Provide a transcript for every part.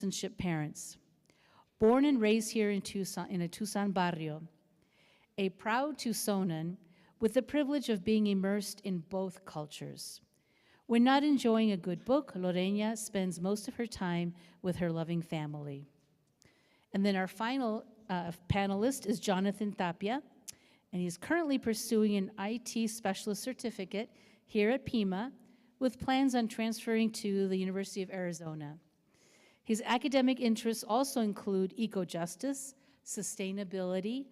citizenship parents. Born and raised here in Tucson, in a Tucson barrio, a proud Tucsonan with the privilege of being immersed in both cultures. When not enjoying a good book, Lorena spends most of her time with her loving family. And then our final panelist is Jonathan Tapia, and he's currently pursuing an IT specialist certificate here at Pima with plans on transferring to the University of Arizona. His academic interests also include eco-justice, sustainability,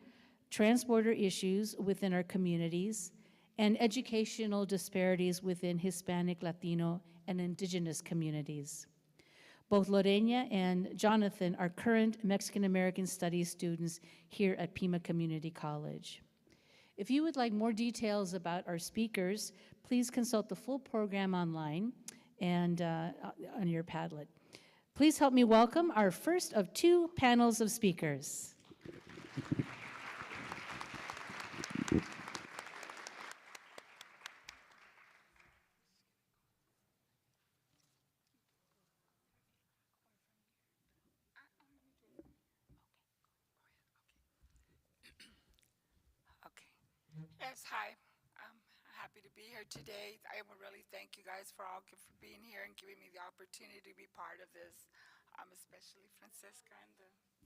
transborder issues within our communities, and educational disparities within Hispanic, Latino, and indigenous communities. Both Lorena and Jonathan are current Mexican-American Studies students here at Pima Community College. If you would like more details about our speakers, please consult the full program online and on your Padlet. Please help me welcome our first of two panels of speakers. Yes, hi. I'm happy to be here today. I will really thank you guys for being here and giving me the opportunity to be part of this, especially Francisca and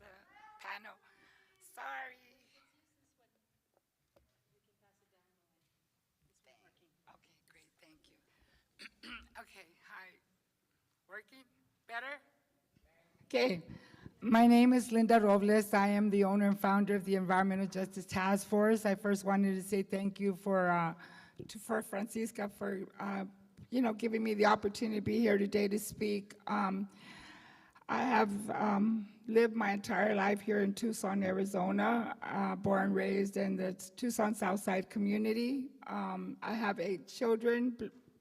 the panel. Sorry. Okay, great, thank you. Okay, hi. Working? Better? Okay. My name is Linda Robles. I am the owner and founder of the Environmental Justice Task Force. I first wanted to say thank you for Francisca for giving me the opportunity to be here today to speak. I have lived my entire life here in Tucson, Arizona, born and raised in the Tucson Southside community. I have 8 children,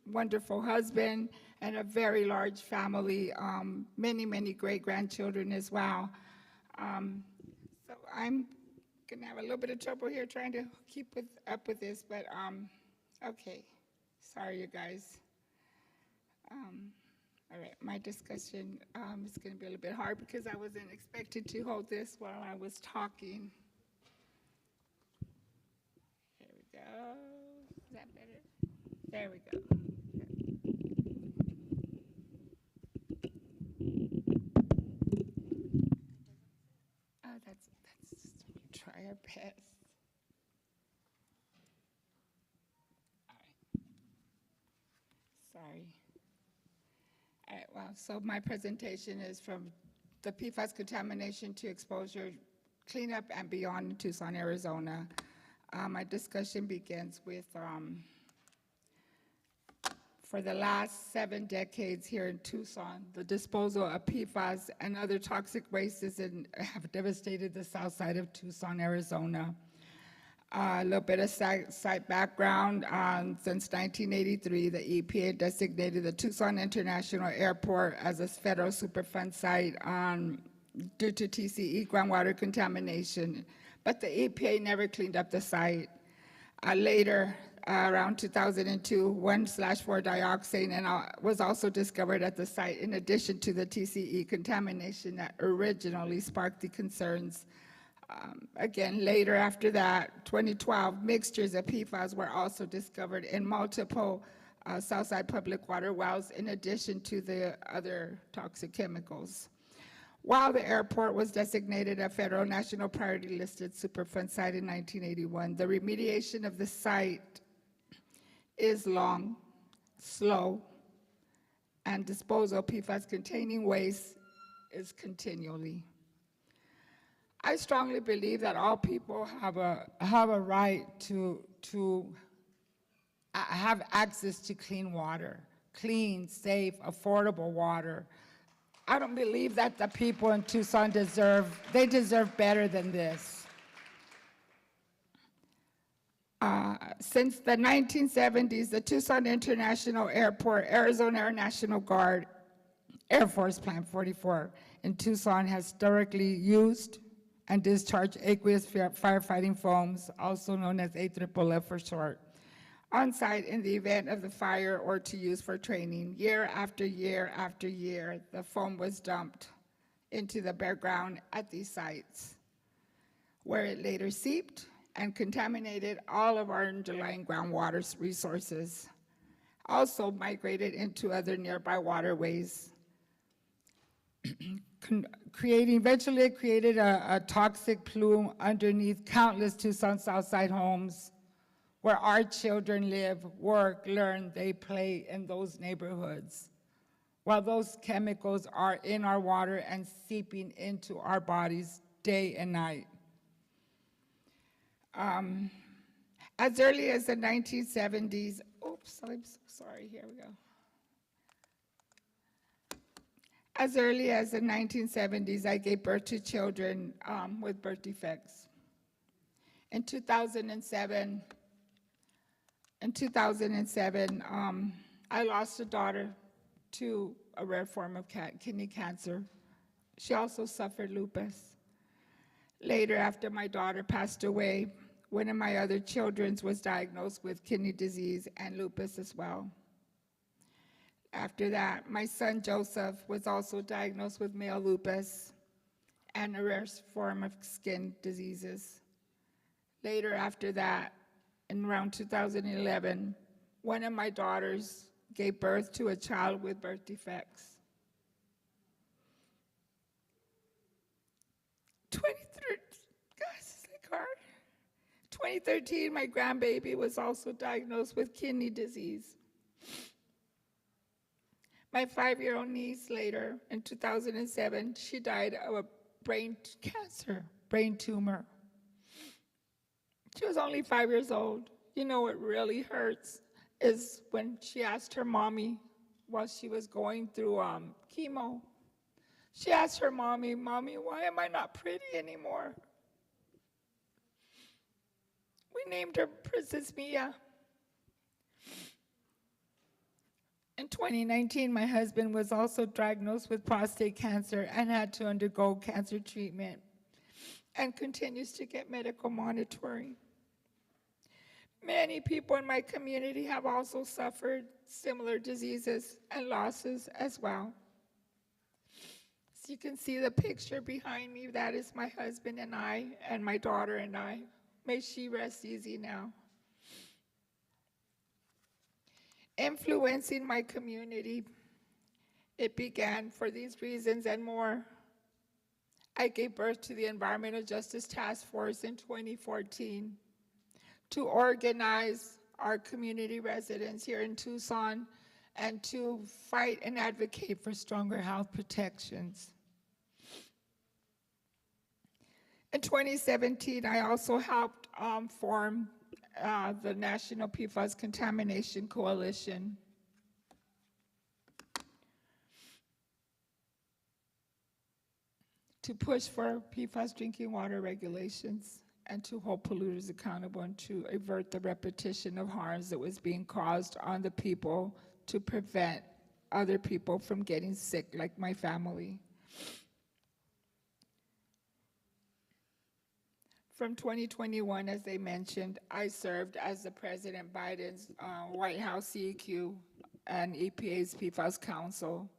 wonderful husband, and a very large family, many great-grandchildren as well. So I'm gonna have a little bit of trouble here trying to keep up with this, but okay. Sorry, you guys. All right, my discussion is gonna be a little bit hard because I wasn't expected to hold this while I was talking. Here we go. Is that better? There we go. Oh, that's try our best. All right. Sorry. All right, well, so my presentation is from the PFAS contamination to exposure cleanup and beyond in Tucson, Arizona. My discussion begins with for the last 7 decades here in Tucson, the disposal of PFAS and other toxic wastes have devastated the south side of Tucson, Arizona. A little bit of site background. Since 1983, the EPA designated the Tucson International Airport as a federal Superfund site due to TCE groundwater contamination, but the EPA never cleaned up the site. Later, around 2002, 1,4-dioxane was also discovered at the site in addition to the TCE contamination that originally sparked the concerns. Again, later after that, 2012, mixtures of PFAS were also discovered in multiple Southside public water wells in addition to the other toxic chemicals. While the airport was designated a federal national priority listed Superfund site in 1981, the remediation of the site is long, slow, and disposal of PFAS containing waste is continually. I strongly believe that all people have a right to have access to clean water, clean, safe, affordable water. I don't believe that the people in Tucson deserve better than this. Since the 1970s, the Tucson International Airport, Arizona Air National Guard, Air Force Plant 44 in Tucson has historically used and discharged aqueous firefighting foams, also known as AFFF for short, on site in the event of the fire or to use for training. Year after year after year, the foam was dumped into the bare ground at these sites, where it later seeped and contaminated all of our underlying groundwater resources. Also migrated into other nearby waterways, eventually it created a toxic plume underneath countless Tucson Southside homes, where our children live, work, learn, they play in those neighborhoods, while those chemicals are in our water and seeping into our bodies day and night. As early as the 1970s, oops, I'm so sorry, here we go. As early as the 1970s, I gave birth to children with birth defects. In 2007, I lost a daughter to a rare form of kidney cancer. She also suffered lupus. Later, after my daughter passed away, one of my other children was diagnosed with kidney disease and lupus as well. After that, my son Joseph was also diagnosed with male lupus and a rare form of skin diseases. Later after that, in around 2011, one of my daughters gave birth to a child with birth defects. 2013, my grandbaby was also diagnosed with kidney disease. My 5-year-old niece later, in 2007, she died of a brain cancer, brain tumor. She was only 5 years old. You know what really hurts is when she asked her mommy while she was going through chemo. She asked her mommy, "Mommy, why am I not pretty anymore?" We named her Princess Mia. In 2019, my husband was also diagnosed with prostate cancer and had to undergo cancer treatment and continues to get medical monitoring. Many people in my community have also suffered similar diseases and losses as well. So you can see the picture behind me. That is my husband and I, and my daughter and I. May she rest easy now. Influencing my community, it began for these reasons and more. I gave birth to the Environmental Justice Task Force in 2014 to organize our community residents here in Tucson and to fight and advocate for stronger health protections. In 2017, I also helped form the National PFAS Contamination Coalition. To push for PFAS drinking water regulations and to hold polluters accountable and to avert the repetition of harms that was being caused on the people to prevent other people from getting sick, like my family. From 2021, as they mentioned, I served as the President Biden's White House CEQ and EPA's PFAS Council.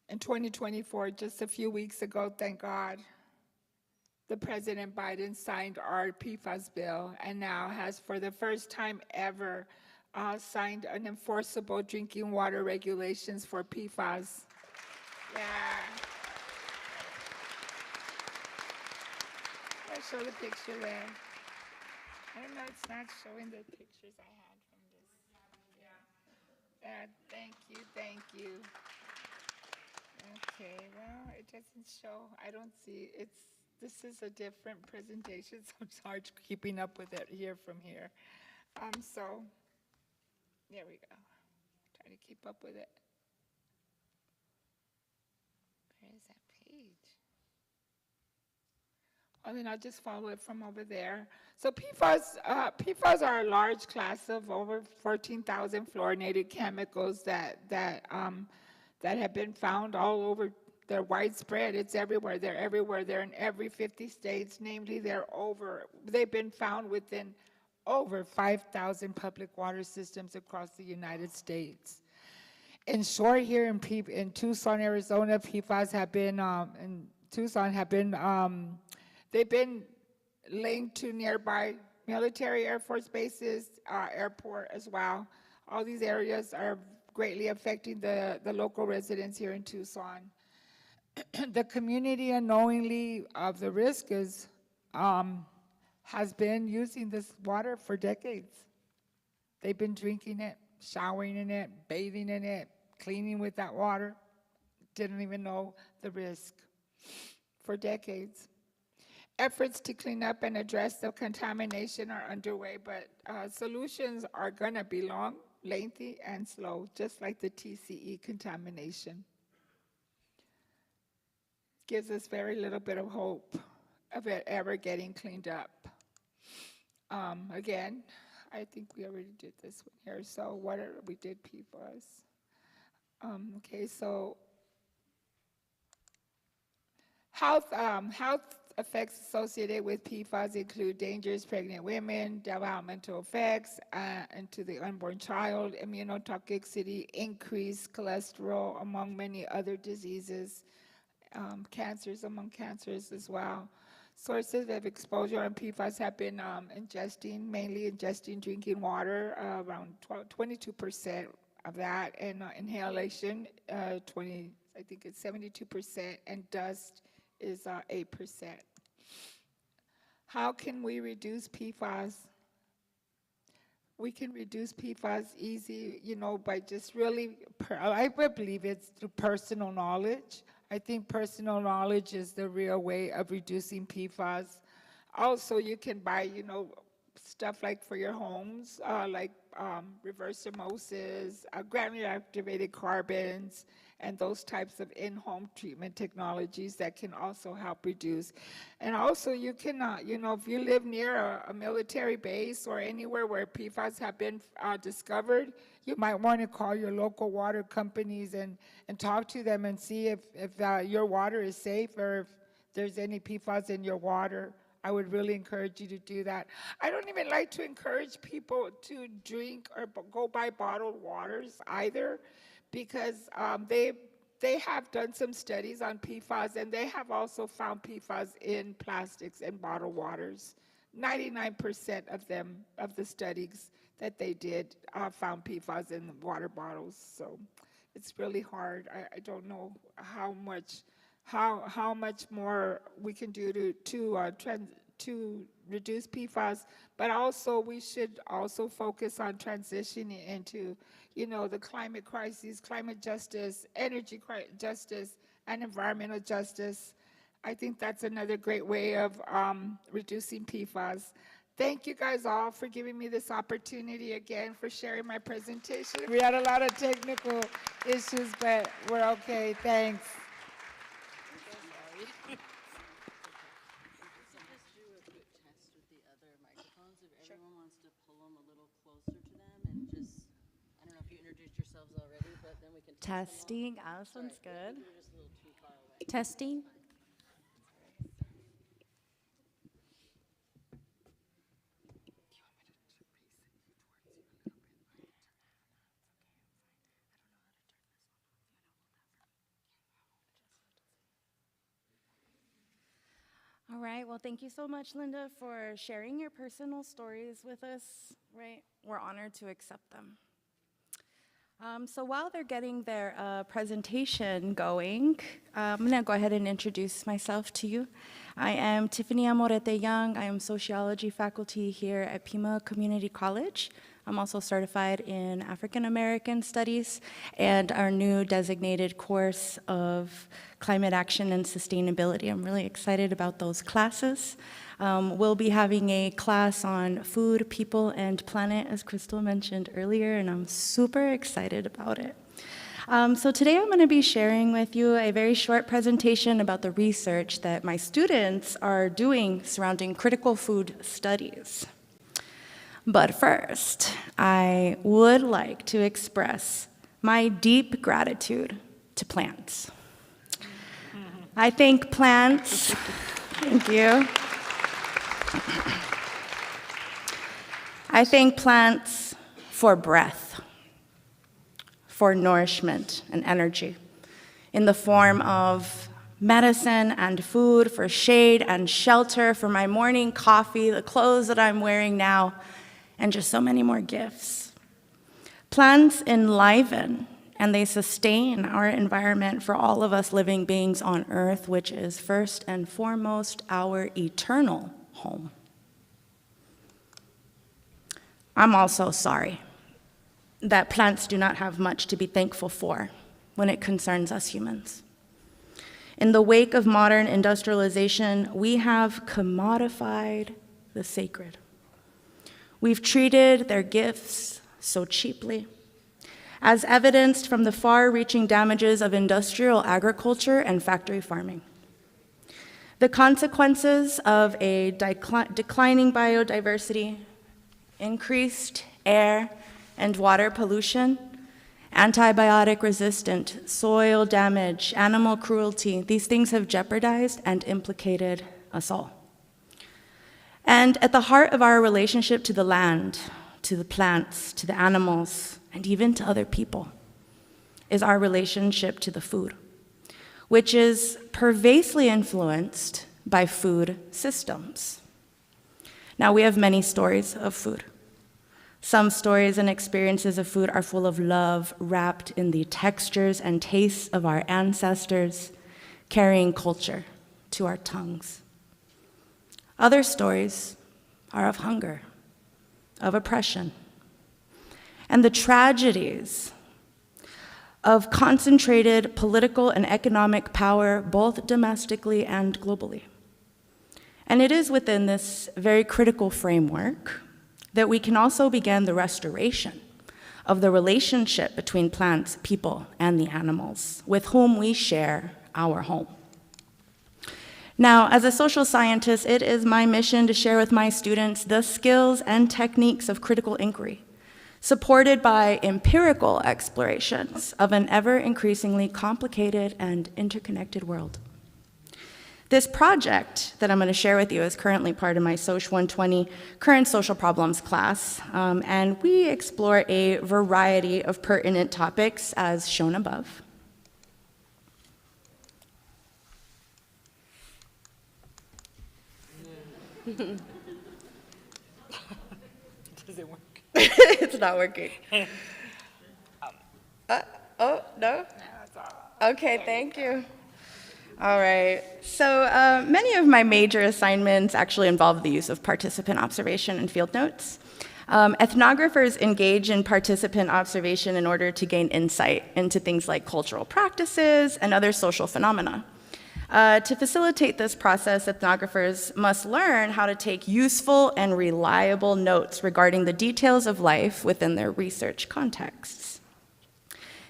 In 2024, just a few weeks ago, thank God, the President Biden signed our PFAS bill and now has, for the first time ever, signed an enforceable drinking water regulations for PFAS. Yeah. I'll show the picture there. I don't know, it's not showing the pictures I had from this. Yeah. Thank you, thank you. Okay, well, it doesn't show. I don't see. This is a different presentation, so it's hard keeping up with it here from here. So, there we go. Try to keep up with it. Where is that page? Well, then I'll just follow it from over there. So PFAS are a large class of over 14,000 fluorinated chemicals that have been found all over. They're widespread. It's everywhere. They're everywhere. They're in every 50 states. Namely, they've been found within over 5,000 public water systems across the United States. In short, here in Tucson, Arizona, PFAS have been, in Tucson have been, they've been linked to nearby military Air Force bases, airport as well. All these areas are greatly affecting the local residents here in Tucson. The community, unknowingly of the risk, has been using this water for decades. They've been drinking it, showering in it, bathing in it, cleaning with that water. Didn't even know the risk for decades. Efforts to clean up and address the contamination are underway, but solutions are gonna be long, lengthy, and slow, just like the TCE contamination. Gives us very little bit of hope of it ever getting cleaned up. Again, I think we already did this one here. So we did PFAS. Okay, so health effects associated with PFAS include dangerous pregnant women, developmental effects into the unborn child, immunotoxicity, increased cholesterol, among many other diseases, cancers among cancers as well. Sources of exposure on PFAS have been mainly ingesting drinking water, around 22% of that, and inhalation, I think it's 72%, and dust is 8%. How can we reduce PFAS? We can reduce PFAS easy, by just really, I believe it's through personal knowledge. I think personal knowledge is the real way of reducing PFAS. Also, you can buy, stuff like for your homes, like reverse osmosis, granular activated carbons, and those types of in-home treatment technologies that can also help reduce. And also you can, if you live near a military base or anywhere where PFAS have been discovered, you might want to call your local water companies and talk to them and see if your water is safe or if there's any PFAS in your water. I would really encourage you to do that. I don't even like to encourage people to drink or go buy bottled waters either, because they have done some studies on PFAS, and they have also found PFAS in plastics and bottled waters. 99% of the studies that they did found PFAS in water bottles. So it's really hard. I don't know how much more we can do to reduce PFAS, but also we should also focus on transitioning into, the climate crisis, climate justice, energy justice, and environmental justice. I think that's another great way of reducing PFAS. Thank you guys all for giving me this opportunity again, for sharing my presentation. We had a lot of technical issues, but we're okay. Thanks. Testing. Allison's good. Testing. All right. Well, thank you so much, Linda, for sharing your personal stories with us. Right? We're honored to accept them. So while they're getting their presentation going, I'm going to go ahead and introduce myself to you. I am Tiffany Amorette Young. I am sociology faculty here at Pima Community College. I'm also certified in African American Studies and our new designated course of Climate Action and Sustainability. I'm really excited about those classes. We'll be having a class on food, people, and planet, as Crystal mentioned earlier, and I'm super excited about it. So today I'm going to be sharing with you a very short presentation about the research that my students are doing surrounding critical food studies. But first, I would like to express my deep gratitude to plants. I thank plants. Thank you. I thank plants for breath, for nourishment and energy, in the form of medicine and food, for shade and shelter, for my morning coffee, the clothes that I'm wearing now, and just so many more gifts. Plants enliven and they sustain our environment for all of us living beings on Earth, which is first and foremost our eternal home. I'm also sorry that plants do not have much to be thankful for when it concerns us humans. In the wake of modern industrialization, we have commodified the sacred. We've treated their gifts so cheaply, as evidenced from the far-reaching damages of industrial agriculture and factory farming. The consequences of a declining biodiversity, increased air and water pollution, antibiotic-resistant soil damage, animal cruelty, these things have jeopardized and implicated us all. And at the heart of our relationship to the land, to the plants, to the animals, and even to other people, is our relationship to the food, which is pervasively influenced by food systems. Now, we have many stories of food. Some stories and experiences of food are full of love, wrapped in the textures and tastes of our ancestors, carrying culture to our tongues. Other stories are of hunger, of oppression, and the tragedies of concentrated political and economic power, both domestically and globally. And it is within this very critical framework that we can also begin the restoration of the relationship between plants, people, and the animals with whom we share our home. Now, as a social scientist, it is my mission to share with my students the skills and techniques of critical inquiry, supported by empirical explorations of an ever-increasingly complicated and interconnected world. This project that I'm going to share with you is currently part of my Soc 120 Current Social Problems class, and we explore a variety of pertinent topics as shown above. Does it work? It's not working. Oh, no? Okay, thank you. All right, so many of my major assignments actually involve the use of participant observation and field notes. Ethnographers engage in participant observation in order to gain insight into things like cultural practices and other social phenomena. To facilitate this process, ethnographers must learn how to take useful and reliable notes regarding the details of life within their research contexts.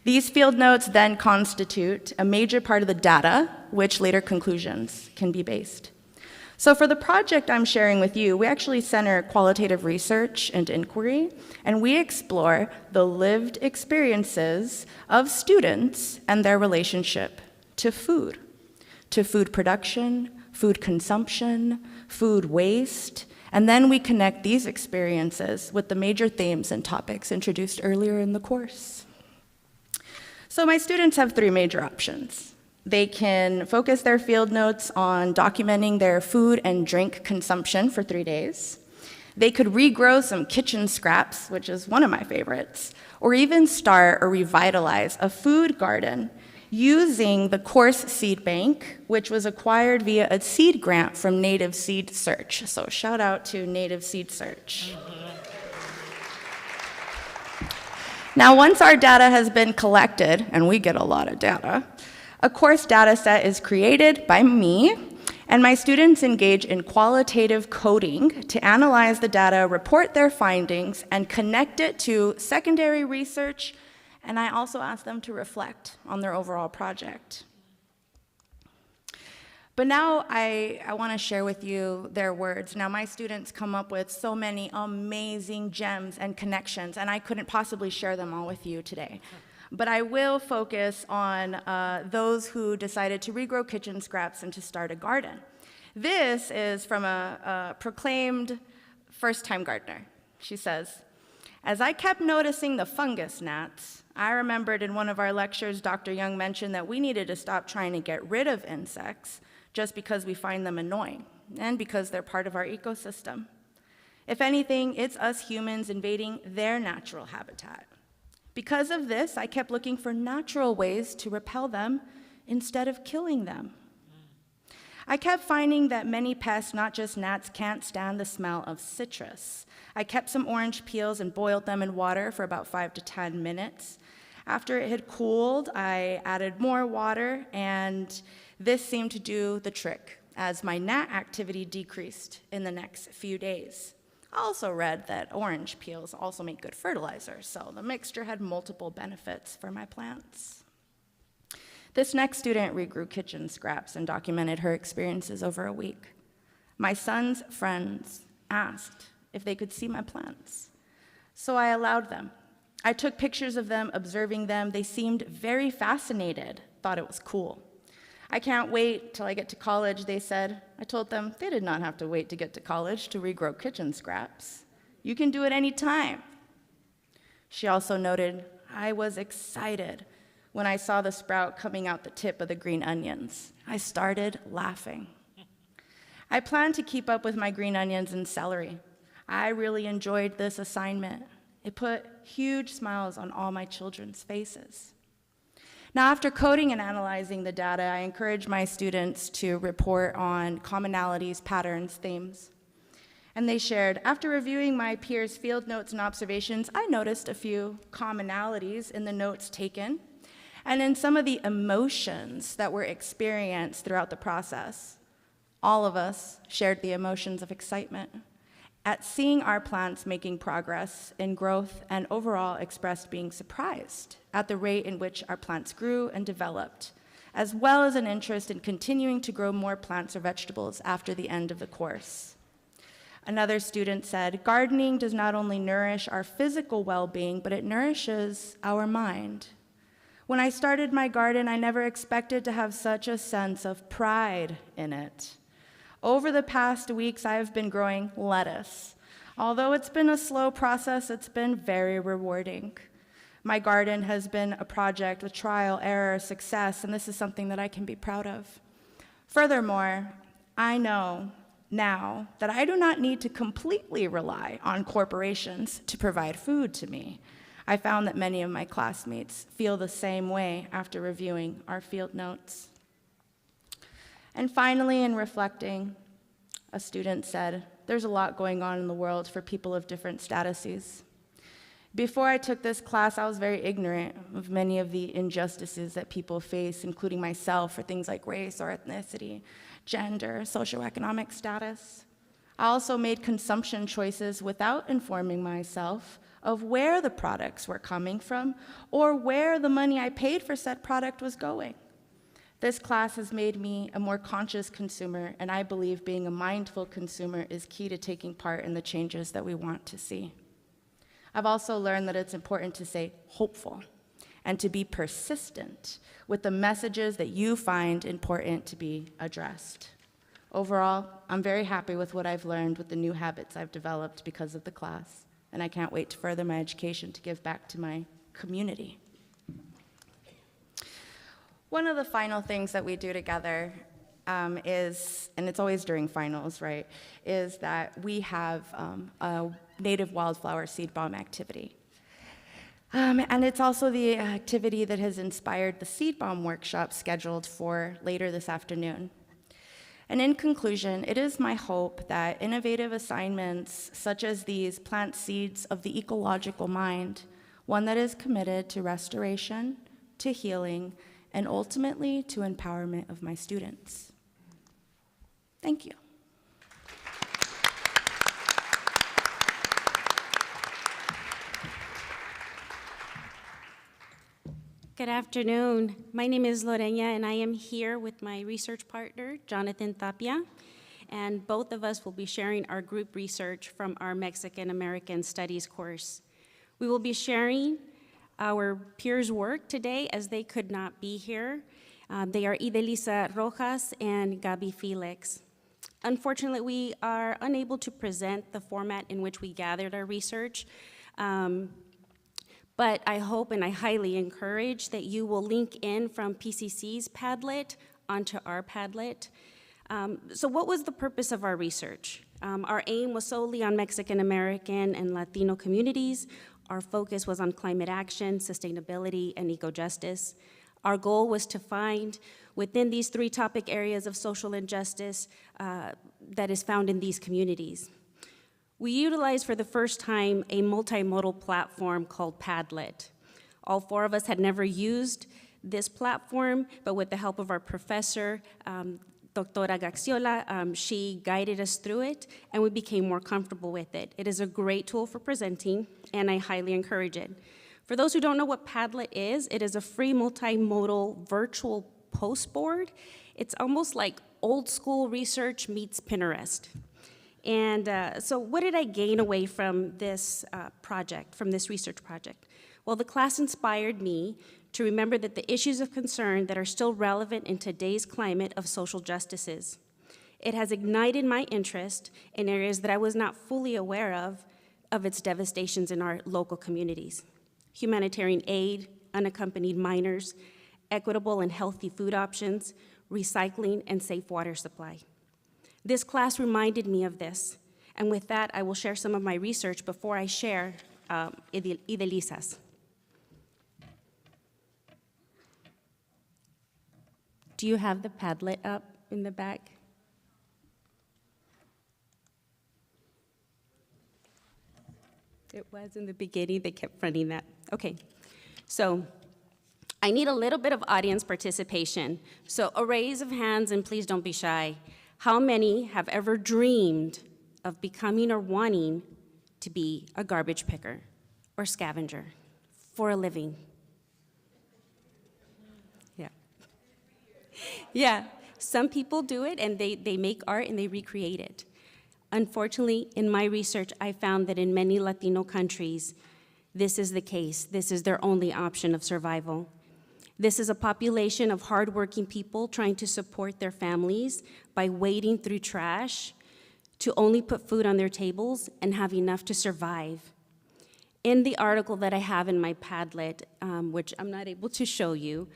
These field notes then constitute a major part of the data, which later conclusions can be based. So for the project I'm sharing with you, we actually center qualitative research and inquiry, and we explore the lived experiences of students and their relationship to food production, food consumption, food waste, and then we connect these experiences with the major themes and topics introduced earlier in the course. So my students have three major options. They can focus their field notes on documenting their food and drink consumption for 3 days. They could regrow some kitchen scraps, which is one of my favorites, or even start or revitalize a food garden using the course seed bank, which was acquired via a seed grant from Native Seed Search. So shout out to Native Seed Search. Now, once our data has been collected, and we get a lot of data, a course data set is created by me, and my students engage in qualitative coding to analyze the data, report their findings, and connect it to secondary research, and I also ask them to reflect on their overall project. But now I want to share with you their words. Now, my students come up with so many amazing gems and connections, and I couldn't possibly share them all with you today. But I will focus on those who decided to regrow kitchen scraps and to start a garden. This is from a proclaimed first-time gardener. She says, as I kept noticing the fungus gnats, I remembered in one of our lectures, Dr. Young mentioned that we needed to stop trying to get rid of insects just because we find them annoying and because they're part of our ecosystem. If anything, it's us humans invading their natural habitat. Because of this, I kept looking for natural ways to repel them instead of killing them. I kept finding that many pests, not just gnats, can't stand the smell of citrus. I kept some orange peels and boiled them in water for about 5 to 10 minutes. After it had cooled, I added more water, and this seemed to do the trick as my gnat activity decreased in the next few days. I also read that orange peels also make good fertilizer, so the mixture had multiple benefits for my plants. This next student regrew kitchen scraps and documented her experiences over a week. My son's friends asked if they could see my plants, so I allowed them. I took pictures of them, observing them. They seemed very fascinated, thought it was cool. I can't wait till I get to college, they said. I told them they did not have to wait to get to college to regrow kitchen scraps. You can do it any time. She also noted I was excited when I saw the sprout coming out the tip of the green onions. I started laughing. I planned to keep up with my green onions and celery. I really enjoyed this assignment. It put huge smiles on all my children's faces. Now, after coding and analyzing the data, I encourage my students to report on commonalities, patterns, themes. And they shared, after reviewing my peers' field notes and observations, I noticed a few commonalities in the notes taken and in some of the emotions that were experienced throughout the process. All of us shared the emotions of excitement at seeing our plants making progress in growth, and overall expressed being surprised at the rate in which our plants grew and developed, as well as an interest in continuing to grow more plants or vegetables after the end of the course. Another student said, gardening does not only nourish our physical well-being, but it nourishes our mind. When I started my garden, I never expected to have such a sense of pride in it. Over the past weeks, I have been growing lettuce. Although it's been a slow process, it's been very rewarding. My garden has been a project with trial, error, success, and this is something that I can be proud of. Furthermore, I know now that I do not need to completely rely on corporations to provide food to me. I found that many of my classmates feel the same way after reviewing our field notes. And finally, in reflecting, a student said, there's a lot going on in the world for people of different statuses. Before I took this class, I was very ignorant of many of the injustices that people face, including myself, for things like race or ethnicity, gender, socioeconomic status. I also made consumption choices without informing myself of where the products were coming from or where the money I paid for said product was going. This class has made me a more conscious consumer, and I believe being a mindful consumer is key to taking part in the changes that we want to see. I've also learned that it's important to stay hopeful and to be persistent with the messages that you find important to be addressed. Overall, I'm very happy with what I've learned with the new habits I've developed because of the class, and I can't wait to further my education to give back to my community. One of the final things that we do together is, and it's always during finals, right, is that we have a native wildflower seed bomb activity. And it's also the activity that has inspired the seed bomb workshop scheduled for later this afternoon. And in conclusion, it is my hope that innovative assignments such as these plant seeds of the ecological mind, one that is committed to restoration, to healing, and ultimately to empowerment of my students. Thank you. Good afternoon. My name is Lorena, and I am here with my research partner, Jonathan Tapia, and both of us will be sharing our group research from our Mexican American Studies course. We will be sharing our peers' work today as they could not be here. They are Idelisa Rojas and Gabi Felix. Unfortunately, we are unable to present the format in which we gathered our research, but I hope and I highly encourage that you will link in from PCC's Padlet onto our Padlet. So what was the purpose of our research? Our aim was solely on Mexican American and Latino communities. Our focus was on climate action, sustainability, and eco-justice. Our goal was to find within these 3 topic areas of social injustice that is found in these communities. We utilized for the first time a multimodal platform called Padlet. All 4 of us had never used this platform, but with the help of our professor, Doctora Gaxiola, she guided us through it, and we became more comfortable with it. It is a great tool for presenting, and I highly encourage it. For those who don't know what Padlet is, it is a free multimodal virtual post board. It's almost like old school research meets Pinterest. And so what did I gain away from this project, from this research project? Well, the class inspired me to remember that the issues of concern that are still relevant in today's climate of social justices. It has ignited my interest in areas that I was not fully aware of its devastations in our local communities. Humanitarian aid, unaccompanied minors, equitable and healthy food options, recycling, and safe water supply. This class reminded me of this, and with that, I will share some of my research before I share Ideliza's. Do you have the Padlet up in the back? It was in the beginning, they kept running that. Okay, so I need a little bit of audience participation. So a raise of hands, and please don't be shy. How many have ever dreamed of becoming or wanting to be a garbage picker or scavenger for a living? Yeah. Yeah, some people do it and they make art and they recreate it. Unfortunately, in my research, I found that in many Latino countries, this is the case. This is their only option of survival. This is a population of hardworking people trying to support their families by wading through trash to only put food on their tables and have enough to survive. In the article that I have in my Padlet, which I'm not able to show you,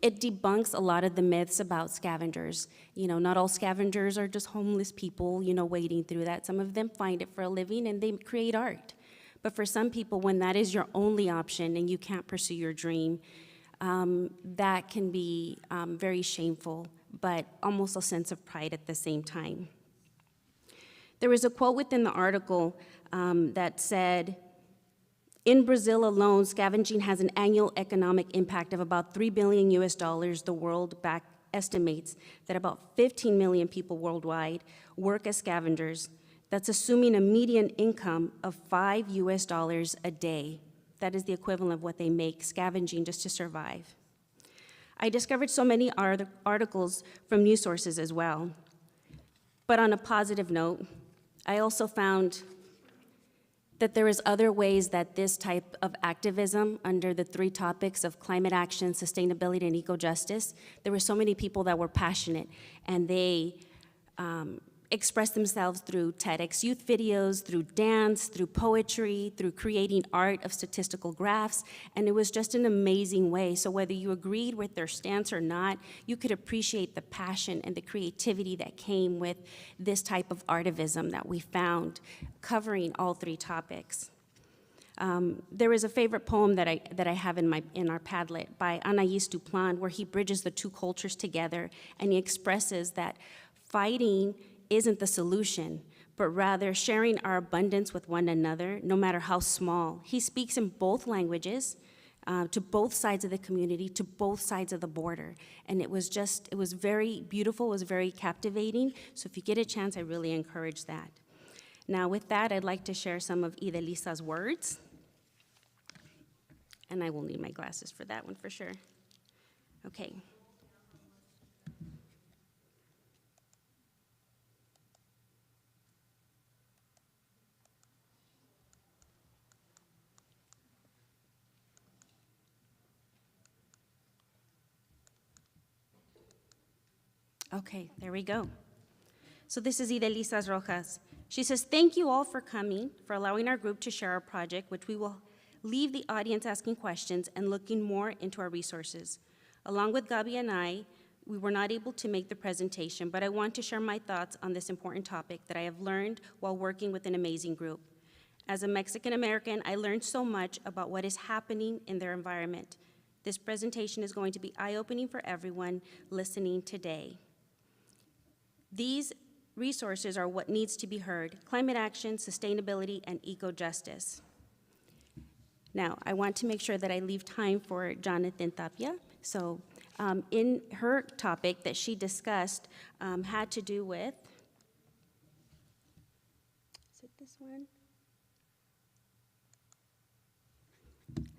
it debunks a lot of the myths about scavengers. You know, not all scavengers are just homeless people, you know, wading through that. Some of them find it for a living and they create art. But for some people, when that is your only option and you can't pursue your dream, that can be very shameful, but almost a sense of pride at the same time. There was a quote within the article that said, in Brazil alone, scavenging has an annual economic impact of about $3 billion US. The World Bank estimates that about 15 million people worldwide work as scavengers. That's assuming a median income of $5 US a day. That is the equivalent of what they make scavenging just to survive. I discovered so many articles from news sources as well. But on a positive note, I also found that there is other ways that this type of activism under the 3 topics of climate action, sustainability, and eco-justice, there were so many people that were passionate, and they expressed themselves through TEDx youth videos, through dance, through poetry, through creating art of statistical graphs, and it was just an amazing way. So whether you agreed with their stance or not, you could appreciate the passion and the creativity that came with this type of artivism that we found covering all 3 topics. There is a favorite poem that I have in our Padlet by Anais Duplan, where he bridges the 2 cultures together, and he expresses that fighting isn't the solution, but rather sharing our abundance with one another, no matter how small. He speaks in both languages, to both sides of the community, to both sides of the border. And it was very beautiful, it was very captivating. So if you get a chance, I really encourage that. Now with that, I'd like to share some of Ideliza's words. And I will need my glasses for that one for sure. Okay. Okay, there we go. So this is Idelisa Rojas. She says, thank you all for coming, for allowing our group to share our project, which we will leave the audience asking questions and looking more into our resources. Along with Gabi and I, we were not able to make the presentation, but I want to share my thoughts on this important topic that I have learned while working with an amazing group. As a Mexican American, I learned so much about what is happening in their environment. This presentation is going to be eye-opening for everyone listening today. These resources are what needs to be heard: climate action, sustainability, and eco-justice. Now, I want to make sure that I leave time for Jonathan Tapia. So in her topic that she discussed had to do with, is it this one?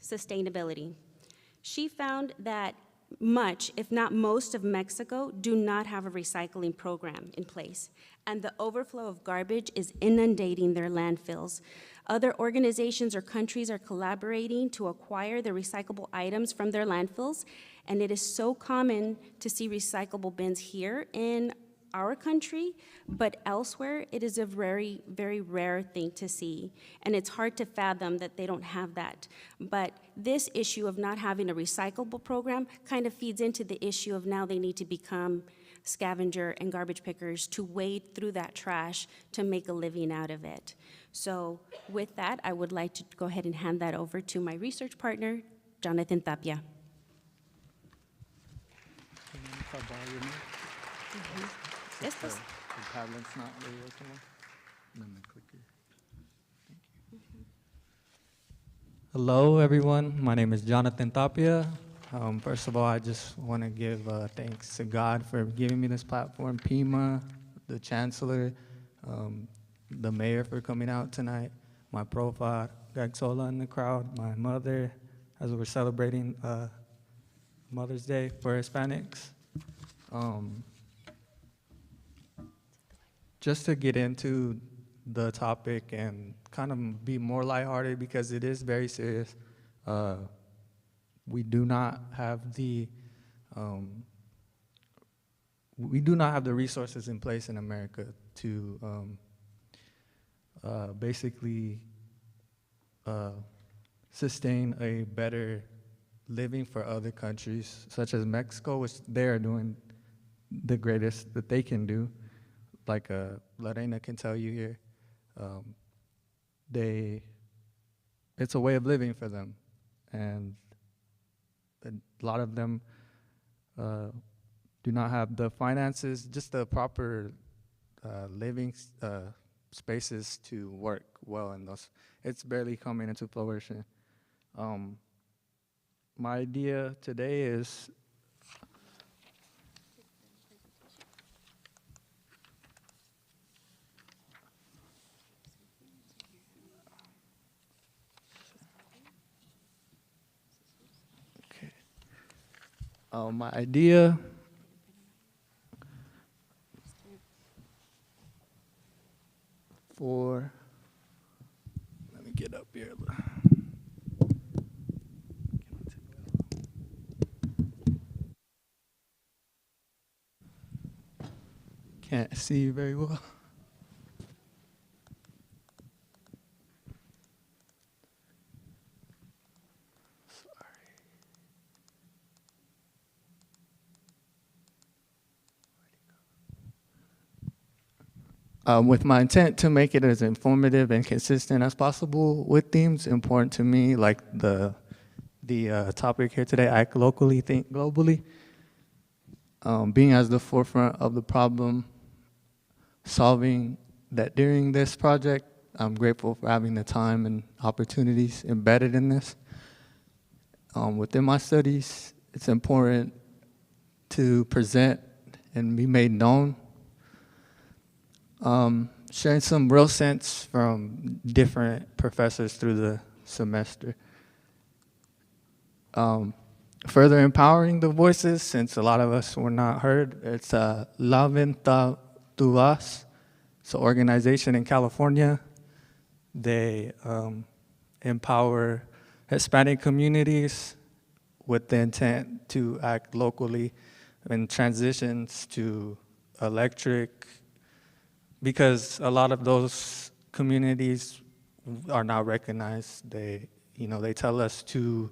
Sustainability. She found that much, if not most, of Mexico do not have a recycling program in place, and the overflow of garbage is inundating their landfills. Other organizations or countries are collaborating to acquire the recyclable items from their landfills, and it is so common to see recyclable bins here in our country, but elsewhere it is a very, very rare thing to see, and it's hard to fathom that they don't have that. But this issue of not having a recyclable program kind of feeds into the issue of now they need to become scavenger and garbage pickers to wade through that trash to make a living out of it. So with that, I would like to go ahead and hand that over to my research partner, Jonathan Tapia. Yes, please. The tablet's not really working well. And then the clicker. Thank you. Hello, everyone. My name is Jonathan Tapia. First of all, I just want to give thanks to God for giving me this platform, Pima, the chancellor, the mayor for coming out tonight, my profile, Greg Sola in the crowd, my mother, as we're celebrating Mother's Day for Hispanics. Just to get into the topic and kind of be more lighthearted because it is very serious. We do not have the resources in place in America to basically sustain a better living for other countries, such as Mexico, which they are doing the greatest that they can do. Like Lorena can tell you here, it's a way of living for them, and a lot of them do not have the finances, just the proper living spaces to work well in those. It's barely coming into fruition. My idea today is my idea for, let me get up here. Can't see you very well. With my intent to make it as informative and consistent as possible with themes important to me, like the topic here today, act locally, think globally. Being at the forefront of the problem, solving that during this project, I'm grateful for having the time and opportunities embedded in this. Within my studies, it's important to present and be made known. Sharing some real sense from different professors through the semester. Further empowering the voices, since a lot of us were not heard. It's La Venta Tu Vas. It's an organization in California. They empower Hispanic communities with the intent to act locally in transitions to electric, because a lot of those communities are not recognized. They tell us to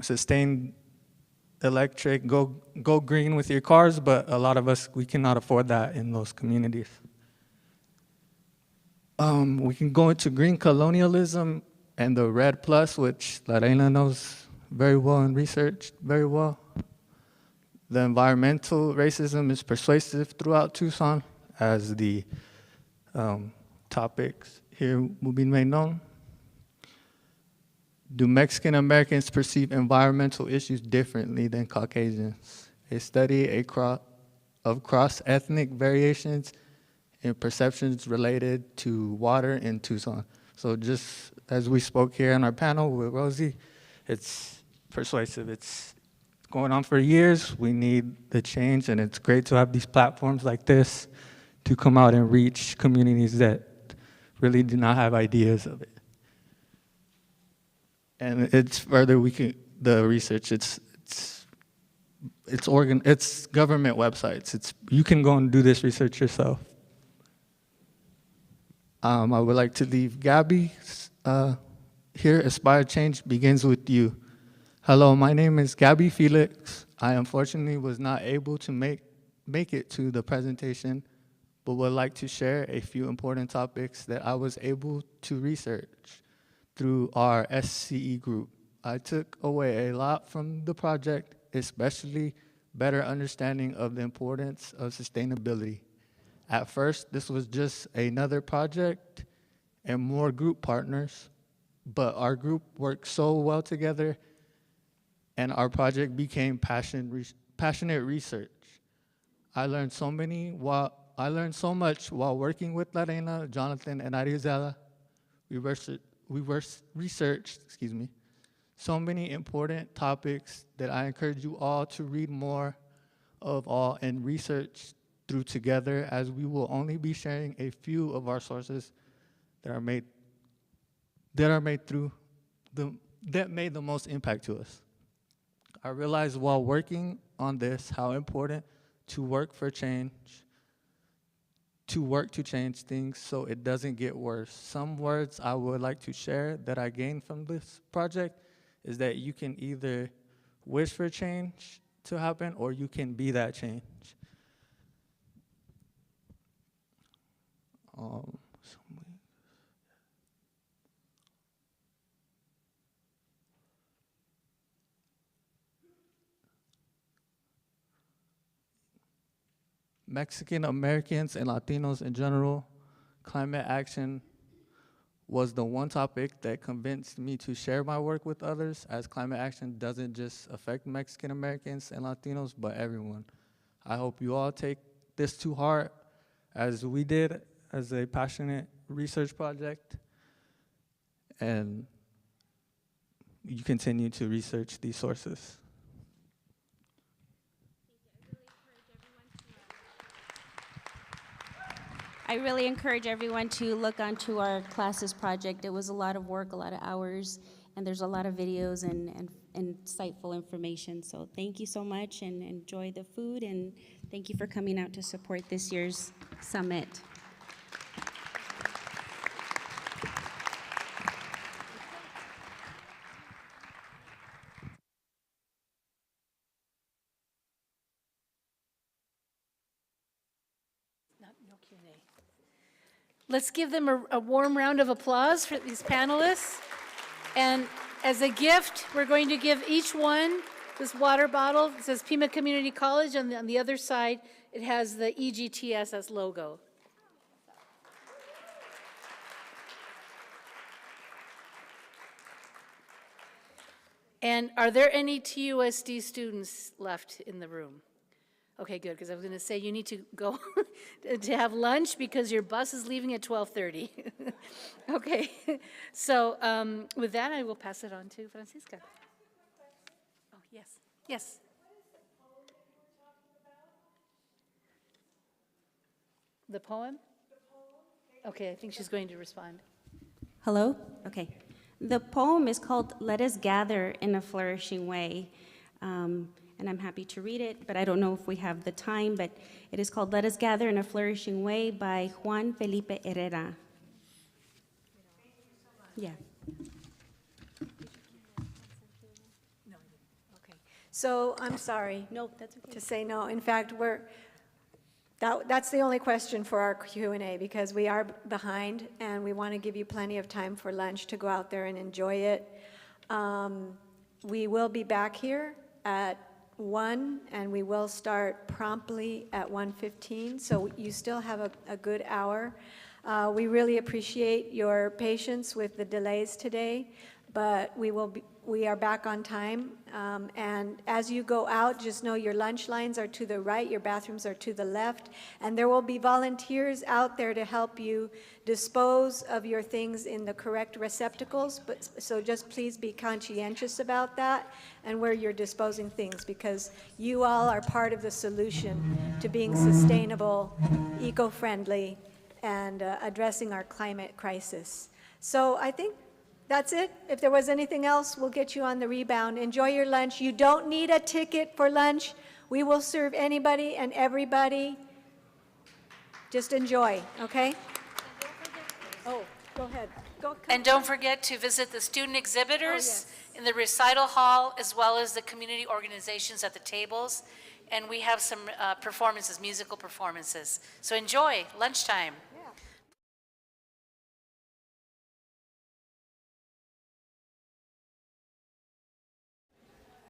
sustain electric, go green with your cars, but a lot of us, we cannot afford that in those communities. We can go into green colonialism and the red plus, which Lorena knows very well and researched very well. The environmental racism is persuasive throughout Tucson, as the topics here will be made known. Do Mexican Americans perceive environmental issues differently than Caucasians? A study of cross-ethnic variations in perceptions related to water in Tucson. So just as we spoke here on our panel with Rosie, it's persuasive. It's going on for years. We need the change, and it's great to have these platforms like this to come out and reach communities that really do not have ideas of it. And it's further, the research, it's government websites. You can go and do this research yourself. I would like to leave Gabby here. Aspire Change begins with you. Hello, my name is Gabby Felix. I unfortunately was not able to make it to the presentation, but would like to share a few important topics that I was able to research through our SCE group. I took away a lot from the project, especially better understanding of the importance of sustainability. At first, this was just another project and more group partners, but our group worked so well together and our project became passionate research. I learned so much while working with Lorena, Jonathan, and Arizela. We researched, so many important topics that I encourage you all to read more of all and research through together, as we will only be sharing a few of our sources that made the most impact to us. I realized while working on this how important to work to change things so it doesn't get worse. Some words I would like to share that I gained from this project is that you can either wish for change to happen or you can be that change. Mexican Americans and Latinos in general, climate action was the one topic that convinced me to share my work with others, as climate action doesn't just affect Mexican Americans and Latinos, but everyone. I hope you all take this to heart as we did as a passionate research project, and you continue to research these sources. I really encourage everyone to look onto our classes project. It was a lot of work, a lot of hours, and there's a lot of videos and insightful information. So thank you so much, and enjoy the food, and thank you for coming out to support this year's summit. No Q&A. Let's give them a warm round of applause for these panelists. And as a gift, we're going to give each one this water bottle. It says Pima Community College, and on the other side, it has the EGTSS logo. And are there any TUSD students left in the room? Okay, good, because I was going to say you need to go to have lunch because your bus is leaving at 12:30. Okay, so with that, I will pass it on to Francisca. Oh, yes, yes. The poem? Okay, I think she's going to respond. Hello? Okay. The poem is called Let Us Gather in a Flourishing Way. and I'm happy to read it, but I don't know if we have the time, but it is called Let Us Gather in a Flourishing Way by Juan Felipe Herrera. Yeah. Okay. So I'm sorry No, that's okay. to say no. In fact, that's the only question for our Q&A because we are behind and we want to give you plenty of time for lunch to go out there and enjoy it. We will be back here at 1 and we will start promptly at 1:15, so you still have a good hour. We really appreciate your patience with the delays today, but we are back on time. And as you go out, just know your lunch lines are to the right, your bathrooms are to the left, and there will be volunteers out there to help you dispose of your things in the correct receptacles. So just please be conscientious about that and where you're disposing things, because you all are part of the solution to being sustainable, eco-friendly, and addressing our climate crisis. So I think that's it. If there was anything else, we'll get you on the rebound. Enjoy your lunch. You don't need a ticket for lunch. We will serve anybody and everybody. Just enjoy, okay? Oh, go ahead. And don't forget to visit the student exhibitors yes. in the recital hall, as well as the community organizations at the tables. And we have some performances, musical performances. So enjoy lunchtime.